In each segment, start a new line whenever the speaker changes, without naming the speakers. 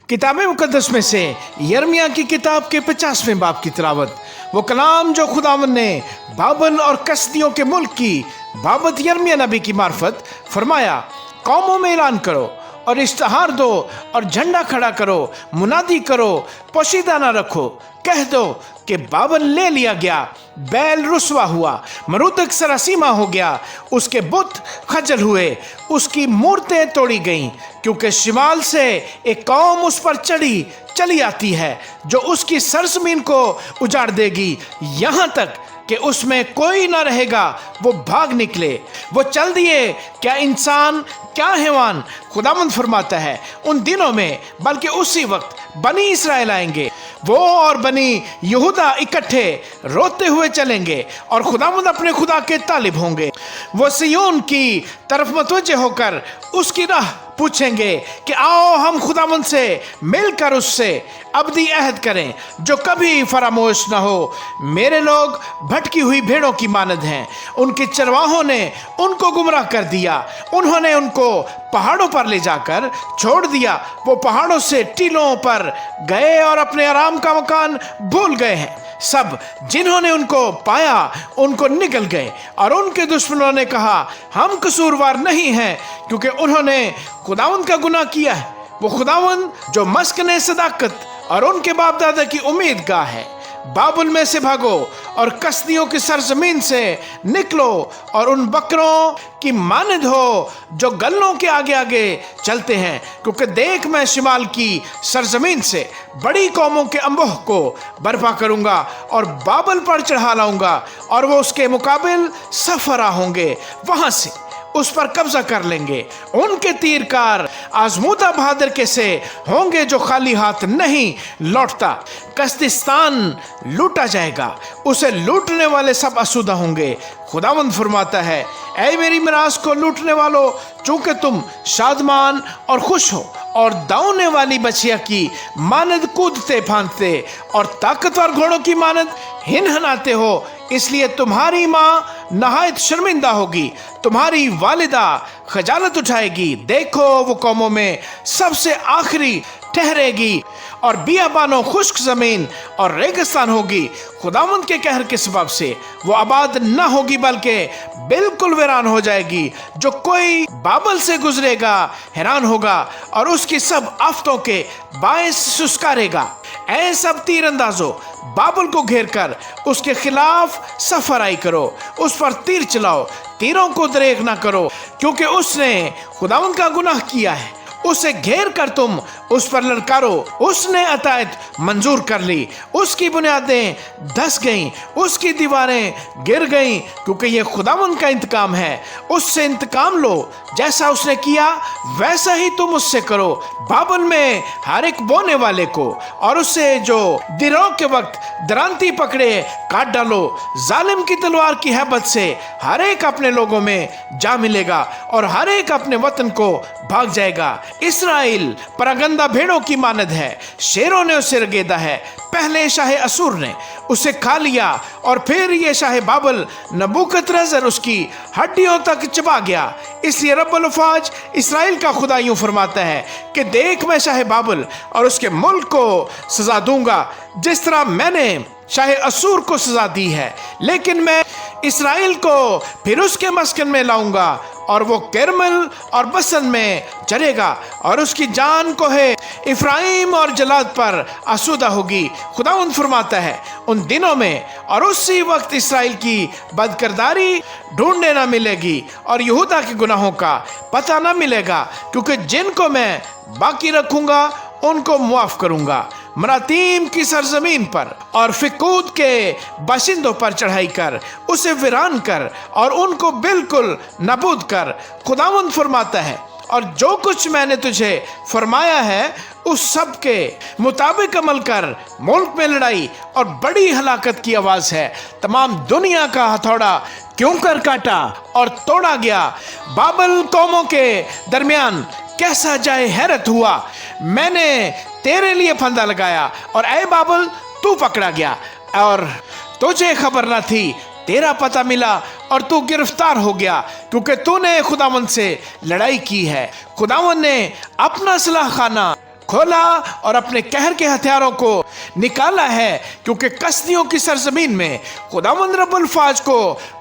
किताब मुकद्दस में से यिर्मयाह की किताब के 50वें बाब की तिलावत। वो कलाम जो खुदावंद ने बाबल और कसदियों के मुल्क की बाबत यिर्मयाह नबी की मार्फत फरमाया, कौमों में ऐलान करो और इश्तहार दो और झंडा खड़ा करो, मुनादी करो, पोशीदा न रखो, कह दो कि बाबल ले लिया गया, बैल रुसवा हुआ, मरुदक सरासीमा हो गया, उसके बुत खजल हुए, उसकी मूर्तें तोड़ी गईं, क्योंकि शिमाल से एक कौम उस पर चली आती है जो उसकी सरजमीन को उजाड़ देगी, यहाँ तक कि उसमें कोई ना रहेगा। वो भाग निकले, वो चल दिए, क्या इंसान क्या हैवान। खुदावंद फरमाता है, उन दिनों में बल्कि उसी वक्त बनी इसराइल आएंगे, वो और बनी यहूदा इकट्ठे रोते हुए चलेंगे और खुदावंद अपने खुदा के तालिब होंगे। वो सिय्योन की तरफ मतवज्जे होकर उसकी राह पूछेंगे कि आओ हम खुदावंद से मिलकर उससे अबदी अहद करें जो कभी फरामोश न हो। मेरे लोग भटकी हुई भेड़ों की मानद हैं, उनके चरवाहों ने उनको गुमराह कर दिया, उन्होंने उनको पहाड़ों पर ले जाकर छोड़ दिया। वो पहाड़ों से टीलों पर गए और अपने आराम का मकान भूल गए हैं। सब जिन्होंने उनको पाया उनको निगल गए और उनके दुश्मनों ने कहा, हम कसूरवार नहीं हैं, क्योंकि उन्होंने खुदावंद का गुनाह किया है। वो खुदावंद जो मस्कने सदाकत और उनके बाप दादा की उम्मीद गाह है। बाबुल में से भागो और कसदियों की सरजमीन से निकलो और उन बकरों की मानद हो जो गल्लों के आगे आगे चलते हैं, क्योंकि देख मैं शिमाल की सरजमीन से बड़ी कौमों के अंबोह को बर्पा करूंगा और बाबल पर चढ़ा लाऊंगा और वो उसके मुकाबिल सफरा होंगे, वहां से उस पर कब्जा कर लेंगे। उनके तीरकार आजमूदा बहादुर के से होंगे जो खाली हाथ नहीं लौटता। कस्तिस्तान लूटा जाएगा, उसे लूटने वाले सब आसूदा होंगे। खुदावंद फरमाता है, ऐ मेरी मिरास को लूटने वालों, चूंकि तुम शादमान और खुश हो और दौड़ने वाली बछिया की मानद कूदते फांदते और ताकतवर घोड़ों की मानद हिनहनाते हो, इसलिए तुम्हारी माँ नहायत शर्मिंदा होगी, तुम्हारी वालिदा खजालत उठाएगी। देखो वो कौमों में सबसे आखिरी ठहरेगी और बियाबानों खुश्क जमीन और रेगिस्तान होगी। खुदावंद के कहर के सबब से वो आबाद न होगी बल्कि बिल्कुल वीरान हो जाएगी। जो कोई बाबल से गुजरेगा हैरान होगा और उसकी सब आफतों के बायस सुस्कारेगा। ऐ सब तीरंदाजों, बाबुल को घेर कर उसके खिलाफ सफराई करो, उस पर तीर चलाओ, तीरों को दरेग ना करो, क्योंकि उसने खुदावंद का गुनाह किया है। उसे घेर कर तुम उस पर ललकारो, उसने अतायत मंजूर कर ली, उसकी बुनियादें धस गईं, उसकी दीवारें गिर गईं, क्योंकि ये खुदावंद का इंतकाम है। उससे इंतकाम लो, जैसा उसने किया वैसा ही तुम उससे करो। बाबुल में हर एक बोने वाले को और उससे जो दिरों के वक्त दरांती पकड़े काट डालो। जालिम की तलवार की हैबत से हर एक अपने लोगों में जा मिलेगा और हर एक अपने वतन को भाग जाएगा। इसराइल परागंदा भेड़ों की मानद है, शेरों ने उसे रगेदा है। पहले शाह असूर ने उसे खा लिया और फिर ये शाह बाबल नबूकदनेस्सर उसकी हड्डियों तक चबा गया। इसलिए रब्बुल अफ़वाज इसराइल का खुदा यूं फरमाता है कि देख मैं शाह बाबल और उसके मुल्क को सजा दूंगा जिस तरह मैंने शाह असूर को सजा दी है, लेकिन मैं इसराइल को फिर उसके मस्कन में लाऊंगा और वो केरमल और बसन में चलेगा और उसकी जान को है इफ्राइम और जलाद पर आसूदा होगी। खुदावंद फरमाता है, उन दिनों में और उसी वक्त इसराइल की बदकिरदारी ढूंढने ना मिलेगी और यहूदा के गुनाहों का पता ना मिलेगा, क्योंकि जिनको मैं बाकी रखूंगा उनको मुआफ करूंगा। मरातीम की सरजमीन पर और फिकूद के बाशिंदों पर चढ़ाई कर उसे वीरान कर और उनको बिल्कुल नाबूद कर। खुदावंद फरमाता है, और जो कुछ मैंने तुझे फरमाया है उस सब के मुताबिक अमल कर। मुल्क में लड़ाई और बड़ी हलाकत की आवाज है। तमाम दुनिया का हथौड़ा क्यों कर काटा और तोड़ा गया। बाबल कौमों के दरमियान कैसा जाए हैरत हुआ। मैंने तेरे लिए फंदा लगाया और ऐ बाबल तू पकड़ा गया और तुझे खबर न थी। तेरा पता मिला और तू गिरफ्तार हो गया, क्योंकि तूने खुदावंद से लड़ाई की है। खुदावंद ने अपना सलाह खाना खोला और अपने कहर के हथियारों को निकाला है, क्योंकि कसदियों की सरजमीन में खुदावंद रब्बुल फाज को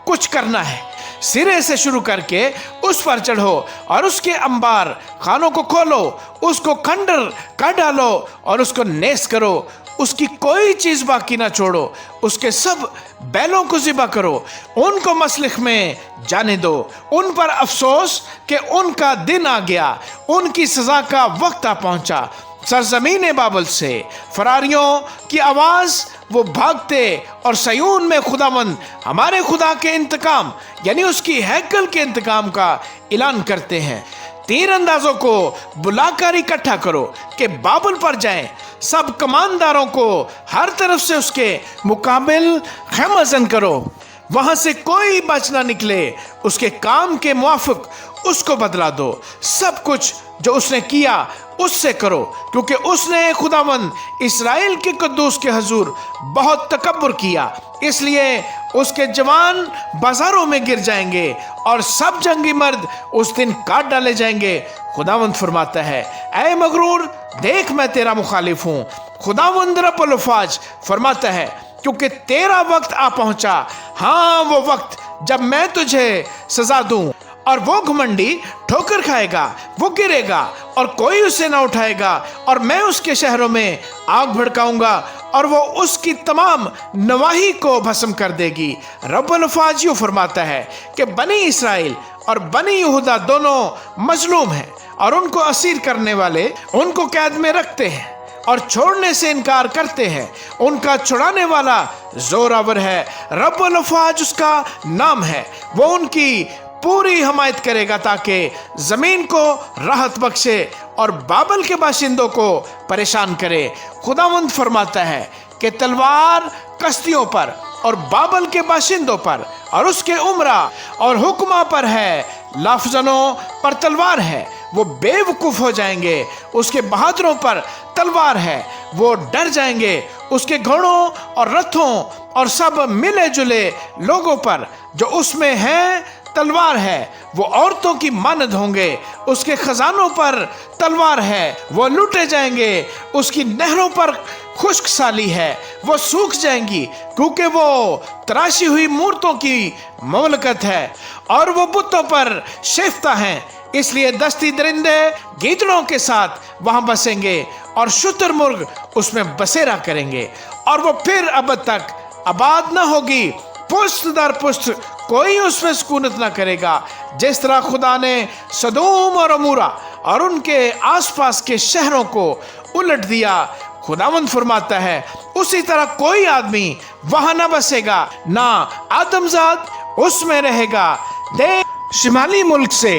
कुछ करना है। सिरे से शुरू करके उस पर चढ़ो और उसके अंबार खानों को खोलो, उसको खंडर कर डालो और उसको नेस करो, उसकी कोई चीज बाकी ना छोड़ो, उसके सब बैलों को ज़िबा करो, उनको मसलिख में जाने दो। उन पर अफसोस कि उनका दिन आ गया, उनकी सजा का वक्त आ पहुंचा। सरजमीन बाबल से फरारियों की आवाज वो भागते और सयून में खुदावंद हमारे खुदा के इंतकाम यानी उसकी हैकल के इंतकाम का ऐलान करते हैं। तीर अंदाजों को बुलाकर इकट्ठा करो कि बाबुल पर जाएं, सब कमानदारों को हर तरफ से उसके मुकाबिल खैमजन करो, वहां से कोई बच ना निकले, उसके काम के मुआफिक उसको बदला दो। सब कुछ जो उसने किया उससे करो, क्योंकि उसने खुदावंद इस्राएल के कद्दूस के हजूर बहुत तकब्बुर किया, इसलिए उसके जवान बाजारों में गिर जाएंगे और सब जंगी मर्द उस दिन काट डाले जाएंगे। खुदावंद फरमाता है, ऐ मगरूर देख मैं तेरा मुखालिफ हूँ। खुदावंद रब्बुल फाज फरमाता है, क्योंकि तेरा वक्त आ पहुंचा, हाँ वो वक्त जब मैं तुझे सजा दूं, और वो घमंडी ठोकर खाएगा, वो गिरेगा और कोई उसे ना उठाएगा, और मैं उसके शहरों में आग भड़काऊंगा और वो उसकी तमाम नवाही को भस्म कर देगी। रब्बुल फाज यूं फरमाता है कि बनी इसराइल और बनी यहूदा दोनों मजलूम हैं और उनको असीर करने वाले उनको कैद में रखते हैं और छोड़ने से इनकार करते हैं। उनका छुड़ाने वाला जोरावर है, रब्बुल फाज उसका नाम है। वो उनकी पूरी हमायत करेगा ताकि जमीन को राहत बख्शे और बाबल के बाशिंदों को परेशान करे। खुदावंद फरमाता है कि तलवार कसदियों पर और बाबल के बाशिंदों पर और उसके उमरा और हुक्मा पर है, लाफजनों पर तलवार है, वो बेवकूफ हो जाएंगे। उसके बहादुरों पर तलवार है, वो डर जाएंगे। उसके घोड़ों और रथों और सब मिले जुले लोगों पर जो उसमें हैं तलवार है, वो औरतों की मानद होंगे। उसके खजानों पर तलवार है, वो लूटे जाएंगे। उसकी नहरों पर खुश्क साली है, वो सूख जाएंगी, क्योंकि वो तराशी हुई मूर्तों की ममलकत है और वो बुतों पर शेफ्ता हैं। इसलिए दस्ती दरिंदे गीदड़ों के साथ वहां बसेंगे और शुतुरमुर्ग उसमें बसेरा करेंगे, और वो फिर अब तक आबाद न होगी। पुश्त दर पुश्त कोई उसमें सुकूनत ना करेगा। जिस तरह खुदा ने सदोम और अमूरा और उनके आसपास के शहरों को उलट दिया, खुदावंद फरमाता है उसी तरह कोई आदमी वहां ना बसेगा, ना आदमजाद उसमें रहेगा। देख, शिमाली मुल्क से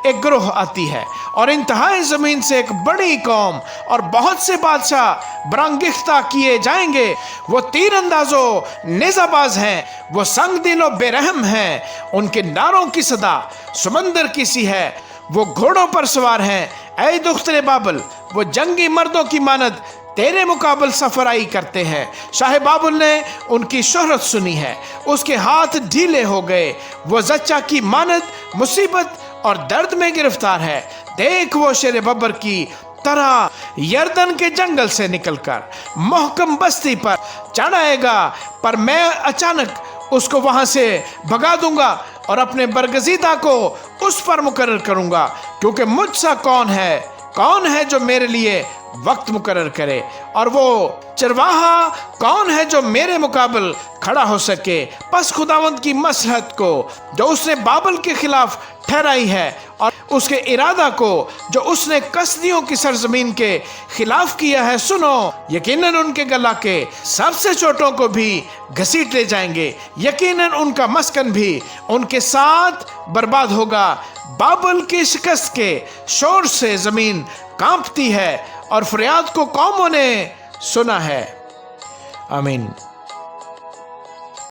एक ग्रोह आती है और इंतहाई जमीन से एक बड़ी कौम और बहुत से बादशाह बरंगिख्ता किए जाएंगे। वो तीर अंदाजों नेजाबाज हैं, वो संग दिलो बेरहम हैं। उनके नारों की सदा समंदर की सी है, वो घोड़ों पर सवार हैं। ऐ दुख्तरे बाबल, वो जंगी मर्दों की मानद तेरे मुकाबल सफराई करते हैं। शाह बाबुल ने उनकी शोहरत सुनी है, उसके हाथ ढीले हो गए। वो जच्चा की मानद मुसीबत और दर्द में गिरफ्तार है। देख, वो शेर बब्बर की तरह यर्दन के जंगल से निकलकर मोहकम बस्ती पर चढ़ आएगा, पर मैं अचानक उसको वहां से भगा दूंगा और अपने बरगजीदा को उस पर मुकर्रर करूंगा, क्योंकि मुझसा कौन है जो मेरे लिए वक्त मुकर्रर करे, और वो चरवाहा कौन है जो मेरे मुकाबल खड़ा हो सके। बस खुदावंद की मसलहत को जो उसने बाबल के खिलाफ ठहराई है और उसके इरादा को जो उसने कसदियों की सरजमीन के खिलाफ किया है सुनो। यकीनन उनके गला के सबसे छोटों को भी घसीट ले जाएंगे, यकीनन उनका मस्कन भी उनके साथ बर्बाद होगा। बाबल की शिकस्त के शोर से जमीन कांपती है और फरियाद को कौमों ने सुना है। आमीन।